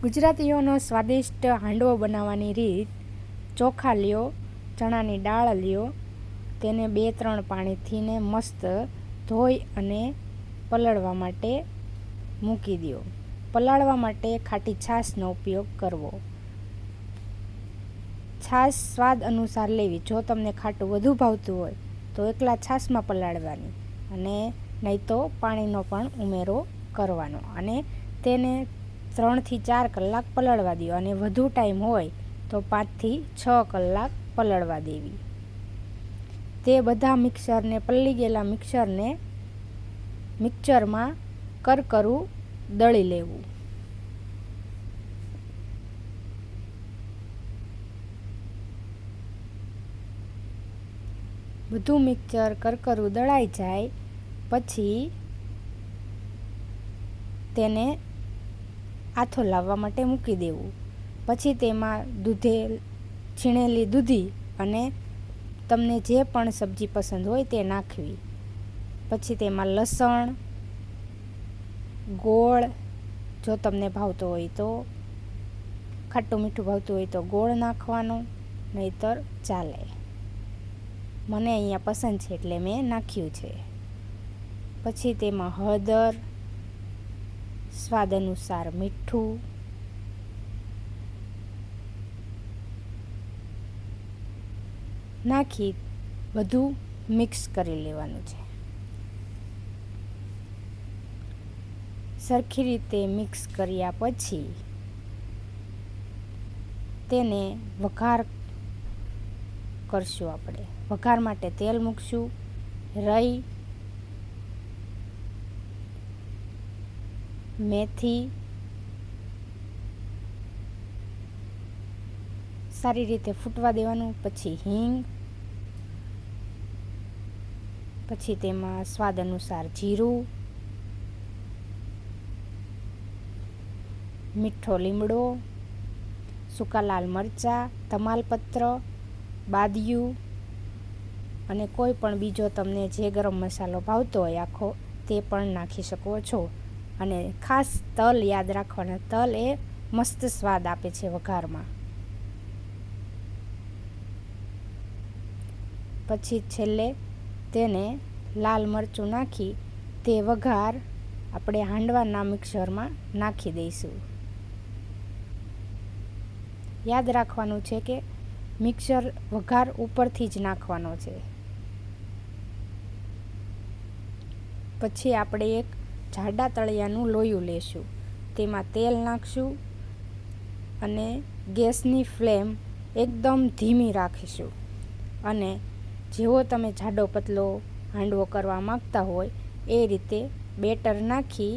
ગુજરાતીઓનો સ્વાદિષ્ટ હાંડવો બનાવવાની રીત: ચોખા લ્યો, ચણાની દાળ લ્યો, તેને 2-3 પાણીથી ને મસ્ત ધોઈ અને પલળવા માટે મૂકી દો. પલાળવા માટે ખાટી છાશનો ઉપયોગ કરવો. છાશ સ્વાદ અનુસાર લેવી. જો તમને ખાટું વધુ ભાવતું હોય તો એકલા છાશમાં પલાળવાની, અને નહીં તો પાણીનો પણ ઉમેરો કરવાનો, અને તેને 3 થી 4 કલાક પલળવા દો, અને વધુ ટાઈમ હોય તો 5 થી 6 કલાક પલળવા દેવી. તે બધા પલળી ગયેલા મિક્સરમાં કરકરું દળી લેવું. બધું મિક્સર કરકરું દળાઈ જાય પછી તેને આથો લાવવા માટે મૂકી દેવું. પછી તેમાં છીણેલી દૂધી અને તમને જે પણ સબ્જી પસંદ હોય તે નાખવી. પછી તેમાં લસણ, ગોળ, જો તમને ભાવતો હોય તો ખાટું મીઠું ભાવતું હોય તો ગોળ નાખવાનો, નહીંતર ચાલે. મને અહીંયા પસંદ છે એટલે મેં નાખ્યું છે. પછી તેમાં હળદર, સ્વાદ અનુસાર મીઠું, નાખી બધું મિક્સ કરી લેવાનું છે. સરખી રીતે મિક્સ કર્યા પછી તેને વઘાર કરશું. આપણે વઘાર માટે તેલ મૂકશું. રાઈ, મેથી સારી રીતે ફૂટવા દેવાનું. પછી હિંગ, પછી તેમાં સ્વાદ અનુસાર જીરું, મીઠો લીમડો, સૂકા લાલ મરચાં, તમાલપત્ર, બાદિયું અને કોઈ પણ બીજો તમને જે ગરમ મસાલો ભાવતો હોય આખો તે પણ નાખી શકો છો. અને ખાસ તલ યાદ રાખવાના. તલ એ મસ્ત સ્વાદ આપે છે વઘારમાં. પછી છેલ્લે તેને લાલ મરચું નાખી તે વઘાર આપણે હાંડવાના મિક્સરમાં નાખી દઈશું. યાદ રાખવાનું છે કે વઘાર ઉપરથી જ નાખવાનો છે. પછી આપણે એક જાડા તળિયાનું લોયું લેશું. તેમાં તેલ નાખશું અને ગેસની ફ્લેમ એકદમ ધીમી રાખીશું. અને જેવો તમે જાડો પતલો હાંડવો કરવા માંગતા હોય એ રીતે બેટર નાખી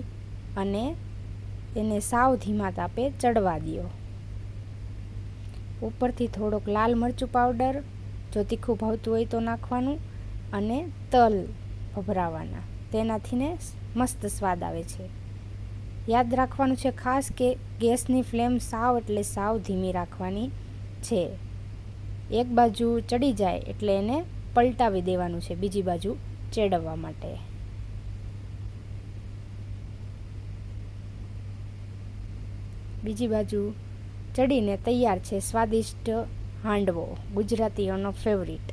અને એને સાવ ધીમા તાપે ચડવા દો. ઉપરથી થોડોક લાલ મરચું પાવડર, જો તીખું ભાવતું હોય તો નાખવાનું, અને તલ ભભરાવાના. તેનાથી ને મસ્ત સ્વાદ આવે છે. યાદ રાખવાનું છે ખાસ કે ગેસની ફ્લેમ સાવ ધીમી રાખવાની છે. એક બાજુ ચડી જાય એટલે એને પલટાવી દેવાનું છે બીજી બાજુ ચેડવવા માટે. બીજી બાજુ ચડીને તૈયાર છે સ્વાદિષ્ટ હાંડવો, ગુજરાતીઓનો ફેવરિટ.